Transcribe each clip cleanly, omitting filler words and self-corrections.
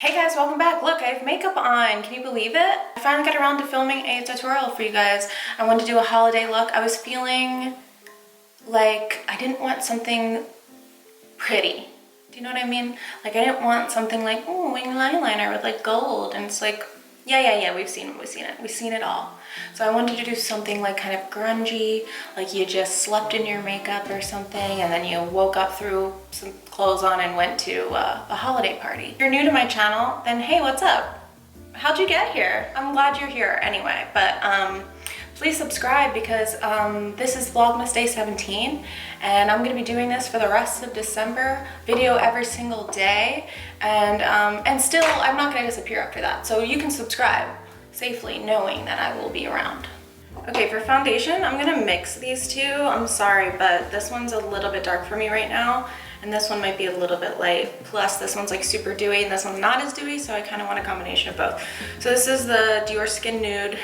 Hey guys, welcome back. Look, I have makeup on. Can you believe it? I finally got around to filming a tutorial for you guys. I wanted to do a holiday look. I was feeling like I didn't want something pretty. Do you know what I mean? Like I didn't want something like, oh, wing eyeliner with like gold. And it's like, yeah, we've seen it all. So I wanted to do something like kind of grungy, like you just slept in your makeup or something and then you woke up, threw some clothes on and went to a holiday party. If you're new to my channel, then hey, what's up? How'd you get here? I'm glad you're here anyway, but please subscribe because this is Vlogmas Day 17 and I'm gonna be doing this for the rest of December, video every single day, and still I'm not gonna disappear after that. So you can subscribe safely knowing that I will be around. Okay, for foundation, I'm gonna mix these two. I'm sorry, but this one's a little bit dark for me right now and this one might be a little bit light. Plus this one's like super dewy and this one's not as dewy, so I kind of want a combination of both. So this is the Diorskin Nude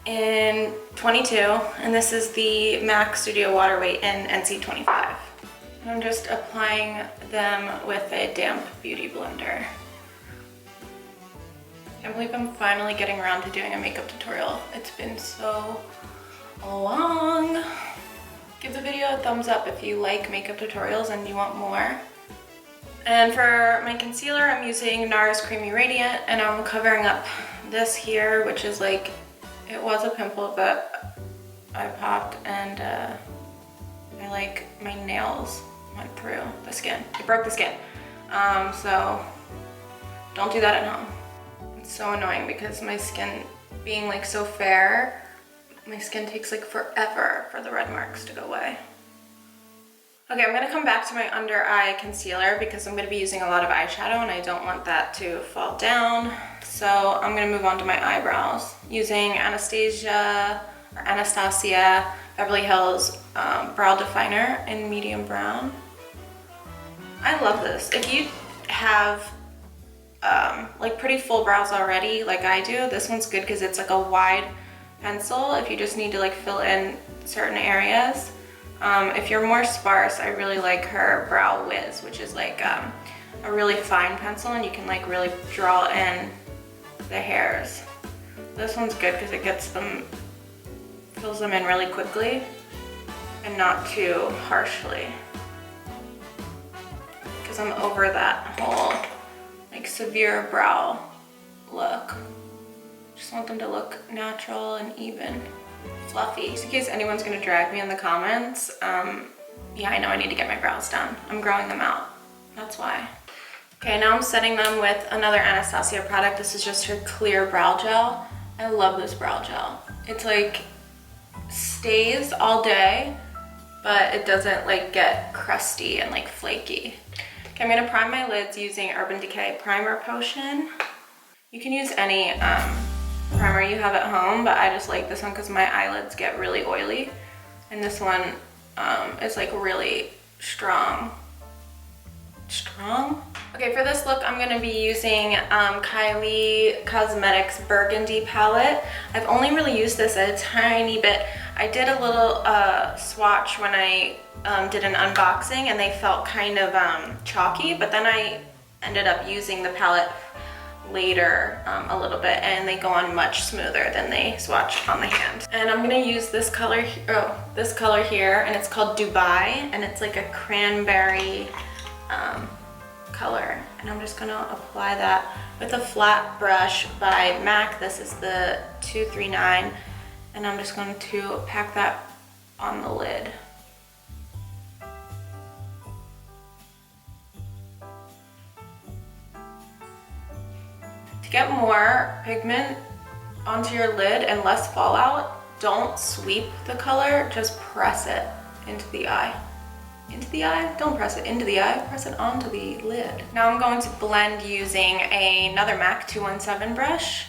in 22 and this is the MAC Studio Waterweight in NC25. And I'm just applying them with a damp beauty blender. I can't believe I'm finally getting around to doing a makeup tutorial. It's been so long. Give the video a thumbs up if you like makeup tutorials and you want more. And for my concealer, I'm using Nars Creamy Radiant and I'm covering up this here, which is like, it was a pimple, but I popped and my nails went through the skin. It broke the skin. So don't do that at home. It's so annoying because my skin being like so fair, my skin takes like forever for the red marks to go away. Okay, I'm gonna come back to my under eye concealer because I'm gonna be using a lot of eyeshadow and I don't want that to fall down. So I'm gonna move on to my eyebrows using Anastasia Beverly Hills Brow Definer in medium brown. I love this. If you have like pretty full brows already, like I do, this one's good because it's like a wide pencil if you just need to like fill in certain areas. If you're more sparse, I really like her Brow Wiz, which is like a really fine pencil and you can like really draw in the hairs. This one's good because it gets them, fills them in really quickly and not too harshly. Because I'm over that whole like severe brow look. Just want them to look natural and even, fluffy. Just in case anyone's gonna drag me in the comments, yeah, I know I need to get my brows done. I'm growing them out, that's why. Okay, now I'm setting them with another Anastasia product. This is just her Clear Brow Gel. I love this brow gel. It's like, stays all day, but it doesn't like get crusty and like flaky. Okay, I'm gonna prime my lids using Urban Decay Primer Potion. You can use any primer you have at home, but I just like this one because my eyelids get really oily. And this one is like really strong. Okay, for this look, I'm gonna be using Kylie Cosmetics Burgundy palette. I've only really used this a tiny bit. I did a little swatch when I did an unboxing and they felt kind of chalky, but then I ended up using the palette later a little bit and they go on much smoother than they swatch on the hand. And I'm gonna use this color, this color here, and it's called Dubai, and it's like a cranberry color. And I'm just gonna apply that with a flat brush by MAC. This is the 239, and I'm just going to pack that on the lid. To get more pigment onto your lid and less fallout, don't sweep the color, just press it into the eye. Into the eye? Don't press it into the eye, press it onto the lid. Now I'm going to blend using another MAC 217 brush.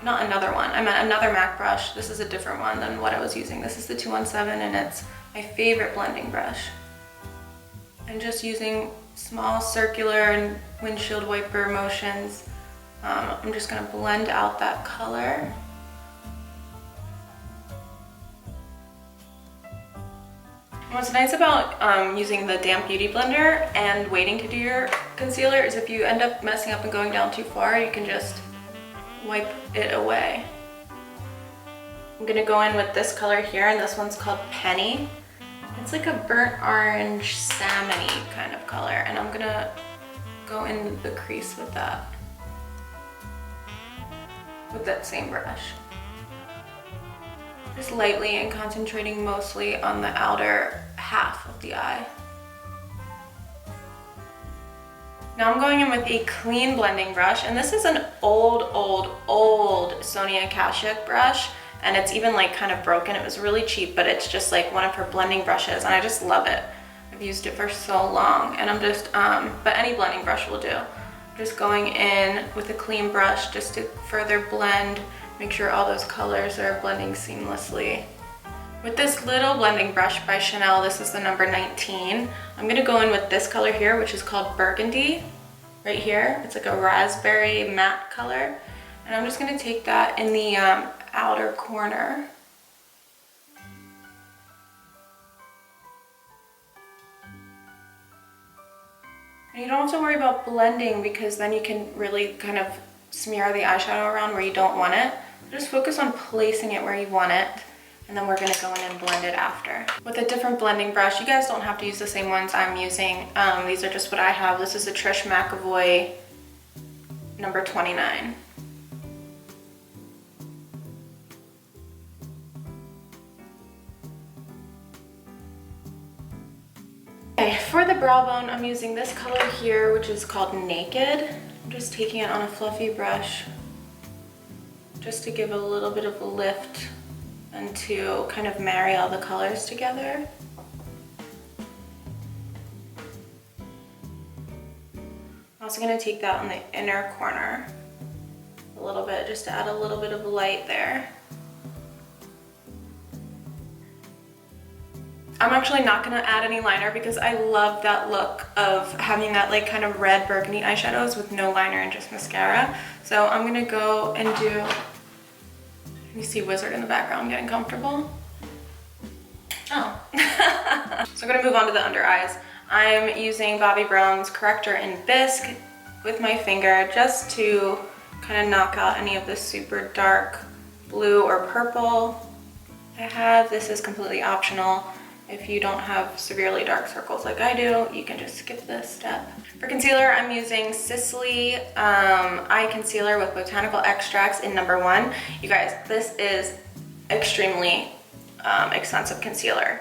Not another one, I meant another MAC brush. This is a different one than what I was using. This is the 217 and it's my favorite blending brush. I'm just using small circular and windshield wiper motions. I'm just gonna blend out that color. What's nice about using the damp beauty blender and waiting to do your concealer is if you end up messing up and going down too far, you can just wipe it away. I'm gonna go in with this color here, and this one's called Penny. It's like a burnt orange salmon-y kind of color, and I'm gonna go in the crease with that same brush. Just lightly and concentrating mostly on the outer half of the eye. Now I'm going in with a clean blending brush, and this is an old Sonia Kashuk brush, and it's even like kind of broken. It was really cheap, but it's just like one of her blending brushes, and I just love it. I've used it for so long, and I'm just, but any blending brush will do. I'm just going in with a clean brush just to further blend, make sure all those colors are blending seamlessly. With this little blending brush by Chanel, this is the number 19, I'm gonna go in with this color here, which is called Burgundy, right here. It's like a raspberry matte color. And I'm just gonna take that in the outer corner. And you don't have to worry about blending, because then you can really kind of smear the eyeshadow around where you don't want it. Just focus on placing it where you want it, and then we're gonna go in and blend it after. With a different blending brush, you guys don't have to use the same ones I'm using. These are just what I have. This is a Trish McAvoy number 29. Okay, for the brow bone, I'm using this color here, which is called Naked. I'm just taking it on a fluffy brush just to give a little bit of a lift and to kind of marry all the colors together. I'm also going to take that on the inner corner a little bit, just to add a little bit of light there. I'm actually not going to add any liner because I love that look of having that like kind of red burgundy eyeshadows with no liner and just mascara. So I'm going to go and do, you see Wizard in the background getting comfortable. Oh. So I'm going to move on to the under eyes. I'm using Bobbi Brown's Corrector in Bisque with my finger just to kind of knock out any of the super dark blue or purple I have. This is completely optional. If you don't have severely dark circles like I do, you can just skip this step. For concealer, I'm using Sisley Eye Concealer with Botanical Extracts in number 1. You guys, this is extremely expensive concealer.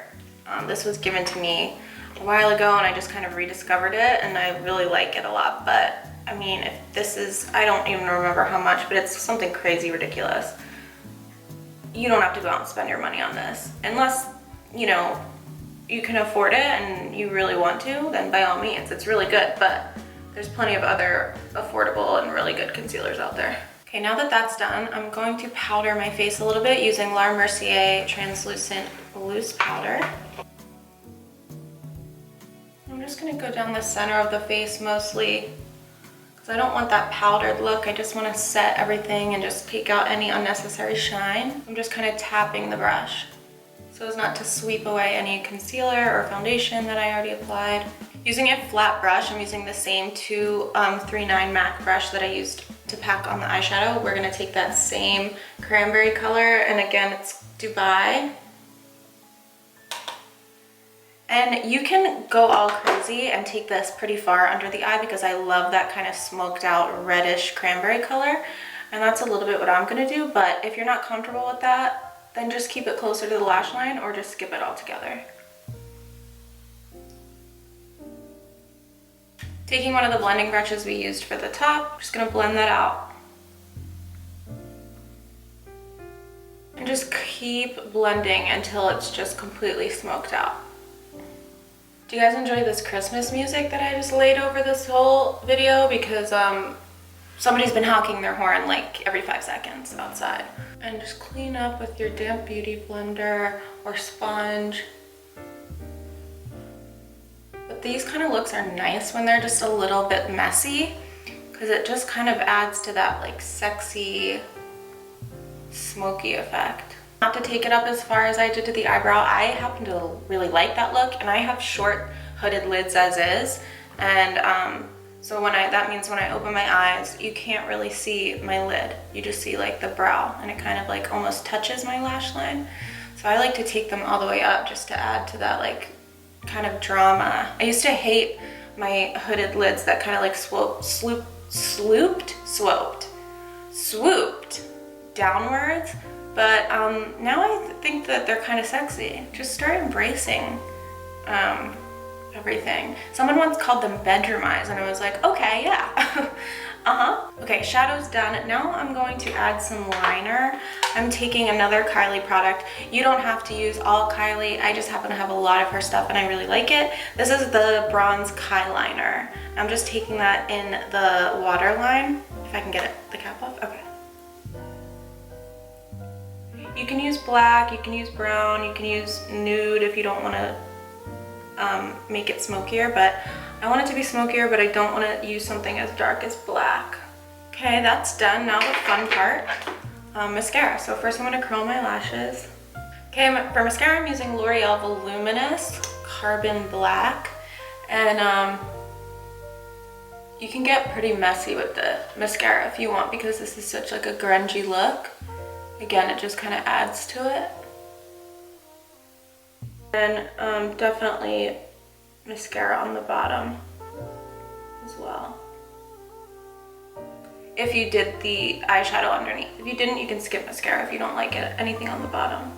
This was given to me a while ago and I just kind of rediscovered it and I really like it a lot. But I mean, if this is, I don't even remember how much, but it's something crazy ridiculous. You don't have to go out and spend your money on this unless, you know, you can afford it and you really want to, then by all means, it's really good, but there's plenty of other affordable and really good concealers out there. Okay, now that that's done, I'm going to powder my face a little bit using La Mercier Translucent Loose Powder. I'm just gonna go down the center of the face mostly, because I don't want that powdered look. I just want to set everything and just take out any unnecessary shine. I'm just kind of tapping the brush so as not to sweep away any concealer or foundation that I already applied. Using a flat brush, I'm using the same 239 MAC brush that I used to pack on the eyeshadow. We're gonna take that same cranberry color, and again, it's Dubai. And you can go all crazy and take this pretty far under the eye because I love that kind of smoked out reddish cranberry color. And that's a little bit what I'm gonna do, but if you're not comfortable with that, then just keep it closer to the lash line or just skip it altogether. Taking one of the blending brushes we used for the top, just gonna blend that out. And just keep blending until it's just completely smoked out. Do you guys enjoy this Christmas music that I just laid over this whole video? Because somebody's been honking their horn like every 5 seconds outside. And just clean up with your damp beauty blender or sponge. But these kind of looks are nice when they're just a little bit messy, because it just kind of adds to that like sexy, smoky effect. Not to take it up as far as I did to the eyebrow. I happen to really like that look, and I have short hooded lids as is, and so that means when I open my eyes, you can't really see my lid. You just see like the brow, and it kind of like almost touches my lash line. So I like to take them all the way up just to add to that like kind of drama. I used to hate my hooded lids that kind of like swooped downwards, but now I think that they're kind of sexy. Just start embracing everything. Someone once called them bedroom eyes, and I was like, okay, yeah. Okay, shadow's done. Now I'm going to add some liner. I'm taking another Kylie product. You don't have to use all Kylie. I just happen to have a lot of her stuff and I really like it. This is the Bronze Kyliner. I'm just taking that in the waterline. If I can get the cap off, okay. You can use black, you can use brown, you can use nude if you don't want to make it smokier, but I want it to be smokier, but I don't want to use something as dark as black. Okay, that's done. Now the fun part, mascara. So first I'm going to curl my lashes. Okay, for mascara I'm using L'Oreal Voluminous Carbon Black, and you can get pretty messy with the mascara if you want, because this is such like a grungy look. Again, it just kind of adds to it. And definitely mascara on the bottom as well. If you did the eyeshadow underneath. If you didn't, you can skip mascara if you don't like it. Anything on the bottom.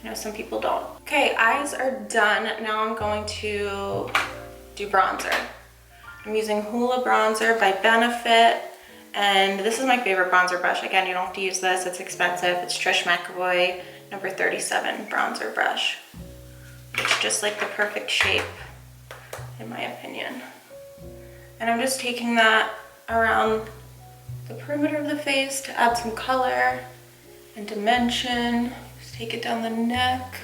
I know some people don't. Okay, eyes are done. Now I'm going to do bronzer. I'm using Hoola bronzer by Benefit. And this is my favorite bronzer brush. Again, you don't have to use this. It's expensive. It's Trish McEvoy number 37 bronzer brush. It's just like the perfect shape, in my opinion. And I'm just taking that around the perimeter of the face to add some color and dimension. Just take it down the neck.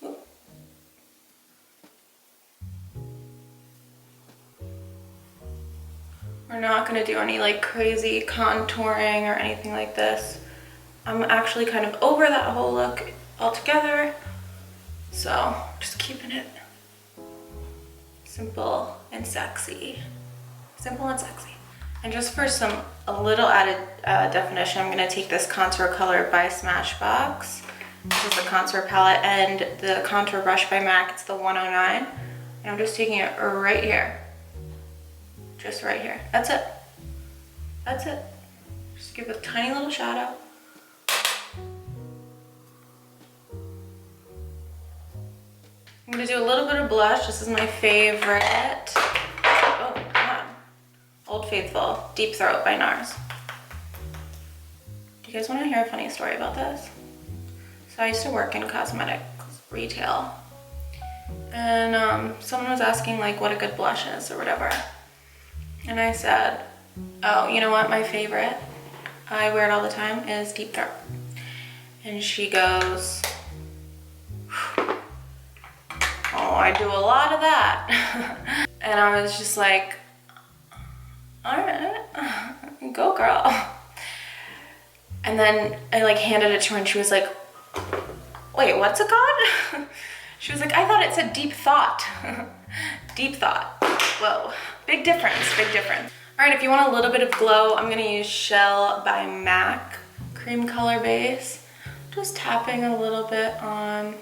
Oop. We're not gonna do any like crazy contouring or anything like this. I'm actually kind of over that whole look altogether, so just keeping it simple and sexy. Simple and sexy. And just for a little added definition, I'm gonna take this contour color by Smashbox. This is the contour palette, and the contour brush by MAC, it's the 109. And I'm just taking it right here. Just right here. That's it. That's it. Just give a tiny little shadow. I'm gonna do a little bit of blush. This is my favorite. Oh, God. Old Faithful Deep Throat by Nars. Do you guys want to hear a funny story about this? So I used to work in cosmetic retail, and someone was asking like what a good blush is or whatever. And I said, oh, you know what, my favorite, I wear it all the time, is Deep Throat. And she goes, oh, I do a lot of that. And I was just like, all right, go girl. And then I like handed it to her and she was like, wait, what's it called? She was like, I thought it said Deep Thought. Deep Thought. Whoa, big difference, big difference. All right, if you want a little bit of glow, I'm gonna use Shell by MAC cream color base. Just tapping a little bit on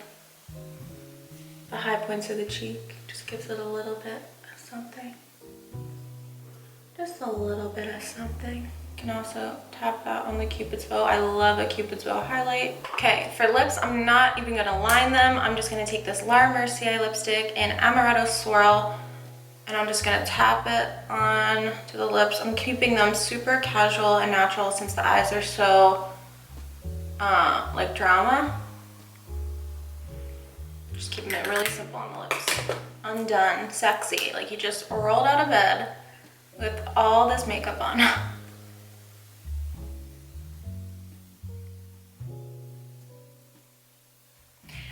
the high points of the cheek. Just gives it a little bit of something. Just a little bit of something. You can also tap that on the Cupid's bow. I love a Cupid's bow highlight. Okay, for lips, I'm not even gonna line them. I'm just gonna take this Mercier lipstick in Amaretto Swirl, and I'm just gonna tap it on to the lips. I'm keeping them super casual and natural since the eyes are so like drama. Just keeping it really simple on the lips. Undone, sexy, like you just rolled out of bed with all this makeup on.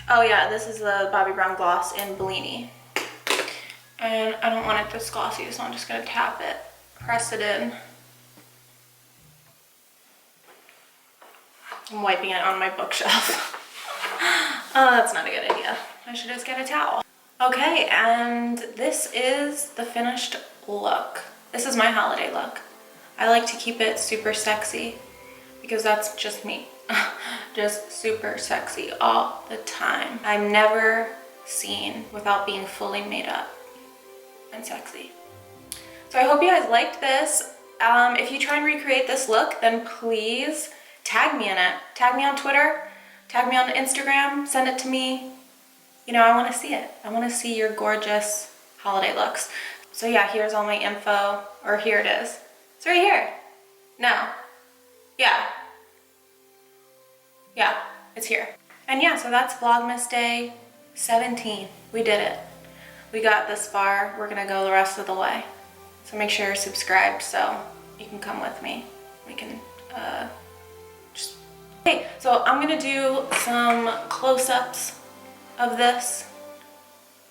Oh yeah, this is the Bobbi Brown gloss in Bellini. And I don't want it this glossy, so I'm just gonna tap it, press it in. I'm wiping it on my bookshelf. Oh, that's not a good idea. I should just get a towel. Okay, and this is the finished look. This is my holiday look. I like to keep it super sexy because that's just me. Just super sexy all the time. I'm never seen without being fully made up and sexy. So I hope you guys liked this. If you try and recreate this look, then please tag me in it. Tag me on Twitter, tag me on Instagram, send it to me. You know, I want to see it. I want to see your gorgeous holiday looks. So yeah, here's all my info, or here it is. It's right here. No. Yeah. Yeah, it's here. And yeah, so that's Vlogmas Day 17. We did it. We got this far. We're gonna go the rest of the way. So make sure you're subscribed so you can come with me. We can just... Okay, so I'm gonna do some close-ups of this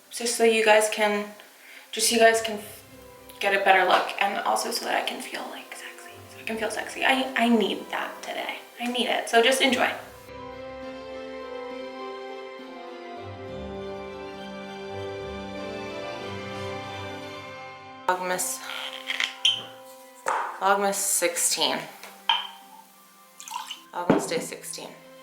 just so you guys can get a better look, and also so that I can feel like sexy. So I can feel sexy. I need that today. I need it. So just enjoy. Vlogmas 16. Vlogmas Day 16.